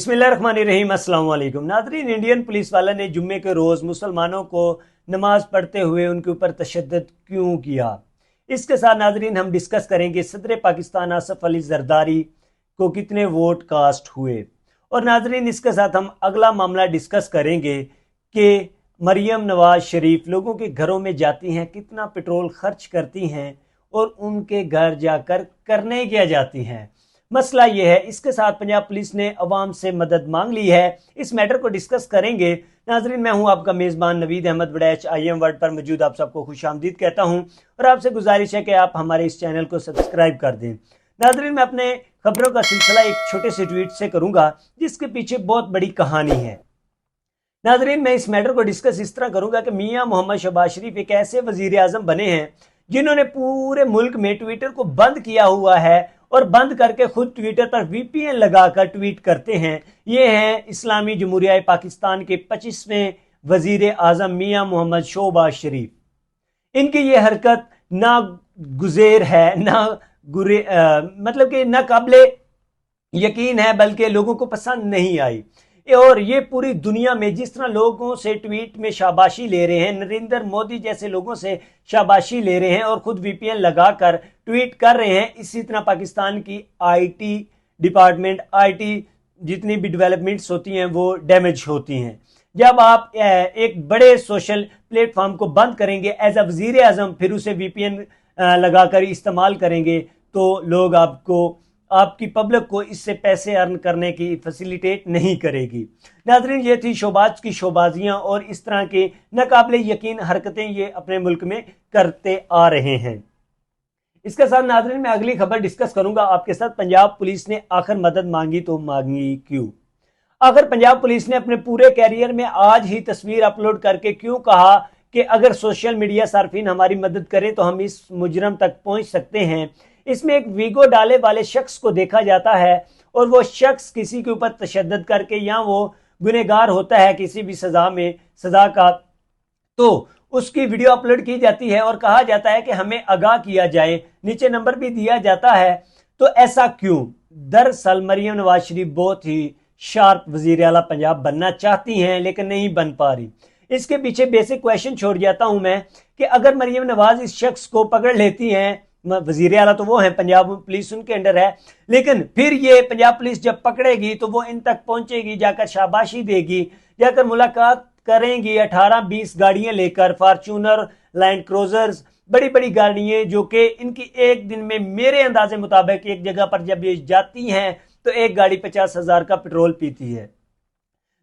बिस्मिल्लाहिर्रहमानिर्रहीम। अस्सलाम वालेकुम नाज़रीन। इंडियन पुलिस वाला ने जुम्मे के रोज़ मुसलमानों को नमाज पढ़ते हुए उनके ऊपर तशद्दुद क्यों किया, इसके साथ नाज़रीन हम डिस्कस करेंगे सदर पाकिस्तान आसिफ अली जरदारी को कितने वोट कास्ट हुए। और नाज़रीन इसके साथ हम अगला मामला डिस्कस करेंगे कि मरियम नवाज शरीफ लोगों के घरों में जाती हैं, कितना पेट्रोल खर्च करती हैं और उनके घर जाकर करने क्या जाती हैं। मसला ये है। इसके साथ पंजाब पुलिस ने अवाम से मदद मांग ली है। इस मैटर को डिस्कस करेंगे। नाजरीन मैं हूं आपका मेज़बान नवीद अहमद वड़ैच। IM वर्ल्ड पर मौजूद आप सबको खुशामदीद कहता हूं और आपसे गुजारिश है कि आप हमारे इस चैनल को सब्सक्राइब कर दें। नाजरीन मैं अपने खबरों का सिलसिला एक छोटे से ट्वीट से करूंगा जिसके पीछे बहुत बड़ी कहानी है। नाजरीन मैं इस मैटर को डिस्कस इस तरह करूंगा कि मियां मोहम्मद शहबाज शरीफ एक ऐसे वजीर आजम बने हैं जिन्होंने पूरे मुल्क में ट्विटर को बंद किया हुआ है और बंद करके खुद ट्विटर पर VPN लगाकर ट्वीट करते हैं। ये हैं इस्लामी जमहूरिया पाकिस्तान के 25वें वजीर आजम मियां मोहम्मद शहबाज शरीफ। इनकी ये हरकत ना गुज़ेर है, मतलब कि ना काबिले यकीन है, बल्कि लोगों को पसंद नहीं आई। और ये पूरी दुनिया में जिस तरह लोगों से ट्वीट में शाबाशी ले रहे हैं, नरेंद्र मोदी जैसे लोगों से शाबाशी ले रहे हैं और खुद VPN लगाकर ट्वीट कर रहे हैं, इसी तरह पाकिस्तान की IT डिपार्टमेंट, IT जितनी भी डेवलपमेंट्स होती हैं वो डैमेज होती हैं। जब आप एक बड़े सोशल प्लेटफॉर्म को बंद करेंगे एज अ वजीर आजम, फिर उसे VPN लगाकर इस्तेमाल करेंगे तो लोग आपकी पब्लिक को इससे पैसे अर्न करने की फैसिलिटेट नहीं करेगी। नाज़रीन ये थी शोबाज की शोबाजियां और इस तरह की नाकाबिले यकीन हरकतें ये अपने मुल्क में करते आ रहे हैं। इसके साथ नाज़रीन मैं अगली खबर डिस्कस करूंगा आपके साथ। पंजाब पुलिस ने आखिर मदद मांगी तो मांगी क्यों? आखिर पंजाब पुलिस ने अपने पूरे कैरियर में आज ही तस्वीर अपलोड करके क्यों कहा कि अगर सोशल मीडिया सार्फिन हमारी मदद करें तो हम इस मुजरम तक पहुंच सकते हैं। इसमें एक वीगो डाले वाले शख्स को देखा जाता है और वो शख्स किसी के ऊपर तशद्दुद करके या वो गुनहगार होता है किसी भी सजा का, तो उसकी वीडियो अपलोड की जाती है और कहा जाता है कि हमें आगाह किया जाए, नीचे नंबर भी दिया जाता है। तो ऐसा क्यों? दरअसल मरियम नवाज शरीफ बहुत ही शार्प वजीर आला पंजाब बनना चाहती हैं लेकिन नहीं बन पा रही। इसके पीछे बेसिक क्वेश्चन छोड़ जाता हूं मैं कि अगर मरियम नवाज इस शख्स को पकड़ लेती हैं, वजीर आला तो वो है, पंजाब पुलिस उनके अंडर है, लेकिन फिर ये पंजाब पुलिस जब पकड़ेगी तो वो इन तक पहुंचेगी, जाकर शाबाशी देगी, जाकर मुलाकात करेंगी 18-20 गाड़ियां लेकर, फॉर्च्यूनर, लैंड क्रूजर्स, बड़ी बड़ी गाड़ियां जो कि इनकी एक दिन में मेरे अंदाजे मुताबिक एक जगह पर जब ये जाती हैं तो एक गाड़ी 50,000 का पेट्रोल पीती है।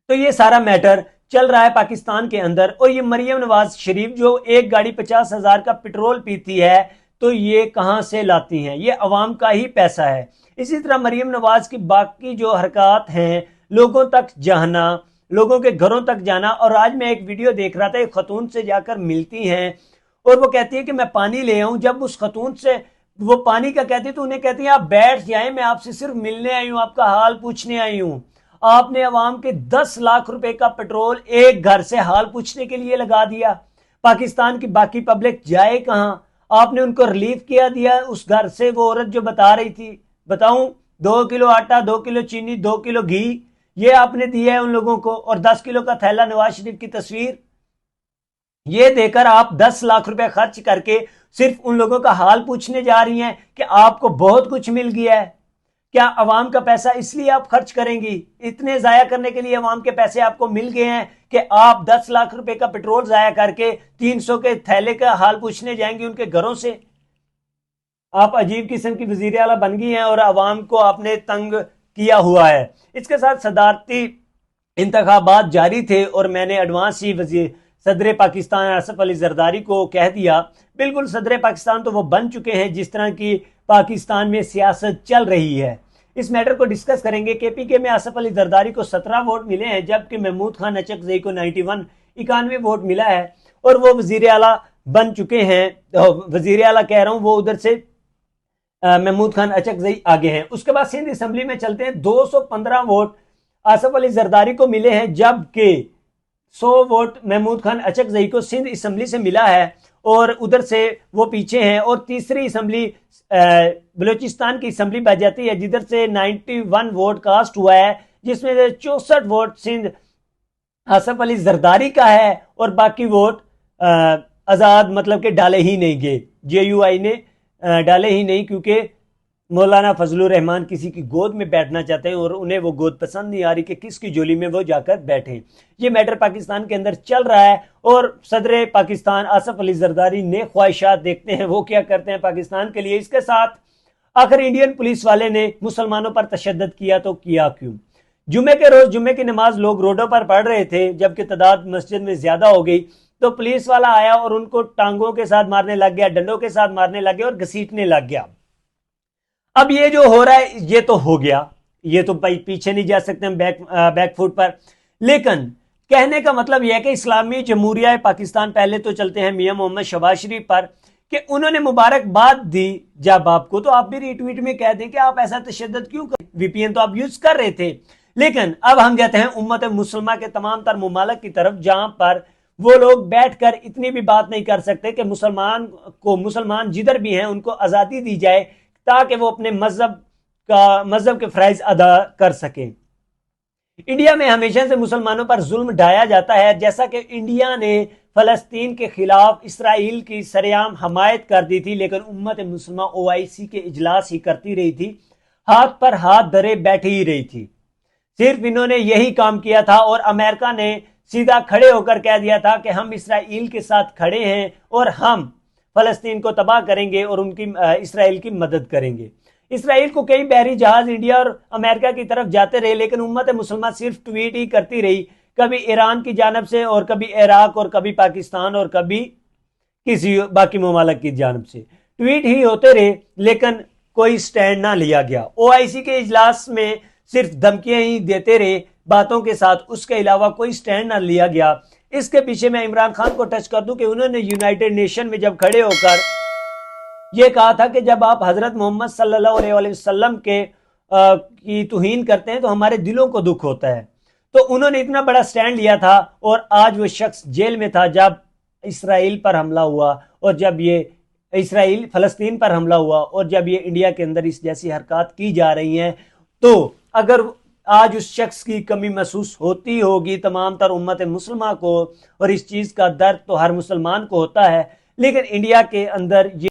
तो ये सारा मैटर चल रहा है पाकिस्तान के अंदर और ये मरियम नवाज शरीफ जो एक गाड़ी 50,000 का पेट्रोल पीती है तो ये कहां से लाती हैं? ये अवाम का ही पैसा है। इसी तरह मरियम नवाज की बाकी जो हरकत हैं, लोगों तक जाना, लोगों के घरों तक जाना। और आज मैं एक वीडियो देख रहा था, एक खतून से जाकर मिलती हैं और वो कहती है कि मैं पानी ले आऊं। जब उस खतून से वो पानी का कहती है तो उन्हें कहती है आप बैठ जाएं, मैं आपसे सिर्फ मिलने आई हूं, आपका हाल पूछने आई हूं। आपने अवाम के 10 लाख रुपए का पेट्रोल एक घर से हाल पूछने के लिए लगा दिया। पाकिस्तान की बाकी पब्लिक जाए कहां? आपने उनको रिलीफ किया दिया उस घर से। वो औरत जो बता रही थी, बताऊं, 2 किलो आटा, 2 किलो चीनी, 2 किलो घी, ये आपने दिया है उन लोगों को। और 10 किलो का थैला नवाज शरीफ की तस्वीर, ये देकर आप 10 लाख रुपए खर्च करके सिर्फ उन लोगों का हाल पूछने जा रही हैं कि आपको बहुत कुछ मिल गया है। क्या अवाम का पैसा इसलिए आप खर्च करेंगी? इतने जाया करने के लिए अवाम के पैसे आपको मिल गए हैं कि आप 10 लाख रुपए का पेट्रोल जाया करके 300 के थैले का हाल पूछने जाएंगे उनके घरों से? आप अजीब किस्म की वजीर आला बन गई हैं और अवाम को आपने तंग किया हुआ है। इसके साथ सदारती इंतखाबात जारी थे और मैंने एडवांस ही सदर पाकिस्तान आसिफ अली जरदारी को कह दिया। बिल्कुल सदर पाकिस्तान तो वो बन चुके हैं जिस तरह की पाकिस्तान में सियासत चल रही है। इस मैटर को डिस्कस करेंगे। KPK में आसिफ अली जरदारी को 17 वोट मिले हैं जबकि महमूद खान अचकजई को 91 वोट मिला है और वो वजीर आला बन चुके हैं। वजीर आला कह रहा हूं, वो उधर से महमूद खान अचकजई आगे हैं। उसके बाद सिंध असम्बली में चलते हैं। 215 वोट आसिफ अली जरदारी को मिले हैं जबकि 100 वोट महमूद खान अचकजई को सिंध असम्बली से मिला है और उधर से वो पीछे हैं। और तीसरी असम्बली बलूचिस्तान की असम्बली बच जाती है जिधर से 91 वोट कास्ट हुआ है جس میں سے 64 ووٹ سندھ آصف علی زرداری کا ہے اور باقی ووٹ آزاد مطلب کہ ڈالے ہی نہیں گئے، JUI نے ڈالے ہی نہیں، کیونکہ مولانا فضل الرحمان کسی کی گود میں بیٹھنا چاہتے ہیں اور انہیں وہ گود پسند نہیں آ رہی کہ کس کی جولی میں وہ جا کر بیٹھیں۔ یہ میٹر پاکستان کے اندر چل رہا ہے اور صدر پاکستان آصف علی زرداری نے خواہشات دیکھتے ہیں وہ کیا کرتے ہیں پاکستان کے لیے۔ اس کے ساتھ آخر انڈین پولیس والے نے مسلمانوں پر تشدد کیا تو کیا کیوں؟ جمعے کے روز جمعے کی نماز لوگ روڈوں پر پڑھ رہے تھے، جبکہ تعداد مسجد میں زیادہ ہو گئی تو پولیس والا آیا اور ان کو ٹانگوں کے ساتھ مارنے لگ گیا، ڈنڈوں کے ساتھ مارنے لگ گیا اور گھسیٹنے لگ گیا۔ اب یہ جو ہو رہا ہے یہ تو ہو گیا، یہ تو پیچھے نہیں جا سکتے ہم بیک فوٹ پر، لیکن کہنے کا مطلب یہ ہے کہ اسلامی جمہوریہ پاکستان، پہلے تو چلتے ہیں میاں محمد شہباز شریف پر کہ انہوں نے مبارکباد دی جب آپ کو، تو آپ بھی ری ٹویٹ میں کہہ دیں کہ آپ ایسا تشدد کیوں کریں، VPN تو آپ یوز کر رہے تھے۔ لیکن اب ہم جاتے ہیں امت مسلمہ کے تمام تر ممالک کی طرف، جہاں پر وہ لوگ بیٹھ کر اتنی بھی بات نہیں کر سکتے کہ مسلمان جدھر بھی ہیں ان کو آزادی دی جائے تاکہ وہ اپنے مذہب کے فرائض ادا کر سکیں۔ انڈیا میں ہمیشہ سے مسلمانوں پر ظلم ڈھایا جاتا ہے، جیسا کہ انڈیا نے فلسطین کے خلاف اسرائیل کی سرعام حمایت کر دی تھی، لیکن امت مسلمہ OIC کے اجلاس ہی کرتی رہی تھی، ہاتھ پر ہاتھ دھرے بیٹھی ہی رہی تھی۔ صرف انہوں نے یہی کام کیا تھا اور امریکہ نے سیدھا کھڑے ہو کر کہہ دیا تھا کہ ہم اسرائیل کے ساتھ کھڑے ہیں اور ہم فلسطین کو تباہ کریں گے اور ان کی اسرائیل کی مدد کریں گے۔ اسرائیل کو کئی بحری جہاز انڈیا اور امریکہ کی طرف جاتے رہے، لیکن امت مسلمہ صرف ٹویٹ ہی کرتی رہی، کبھی ایران کی جانب سے اور کبھی عراق اور کبھی پاکستان اور کبھی کسی باقی ممالک کی جانب سے ٹویٹ ہی ہوتے رہے، لیکن کوئی سٹینڈ نہ لیا گیا۔ OIC کے اجلاس میں صرف دھمکیاں ہی دیتے رہے باتوں کے ساتھ، اس کے علاوہ کوئی سٹینڈ نہ لیا گیا۔ اس کے پیچھے میں عمران خان کو ٹچ کر دوں کہ انہوں نے یونائٹڈ نیشن میں جب کھڑے ہو کر یہ کہا تھا کہ جب آپ حضرت محمد صلی اللہ علیہ وسلم کی توہین کرتے ہیں تو ہمارے دلوں کو دکھ ہوتا ہے، تو انہوں نے اتنا بڑا سٹینڈ لیا تھا، اور آج وہ شخص جیل میں تھا جب اسرائیل پر حملہ ہوا، اور جب یہ فلسطین پر حملہ ہوا، اور جب یہ انڈیا کے اندر اس جیسی حرکات کی جا رہی ہیں، تو اگر آج اس شخص کی کمی محسوس ہوتی ہوگی تمام تر امت مسلمہ کو، اور اس چیز کا درد تو ہر مسلمان کو ہوتا ہے، لیکن انڈیا کے اندر یہ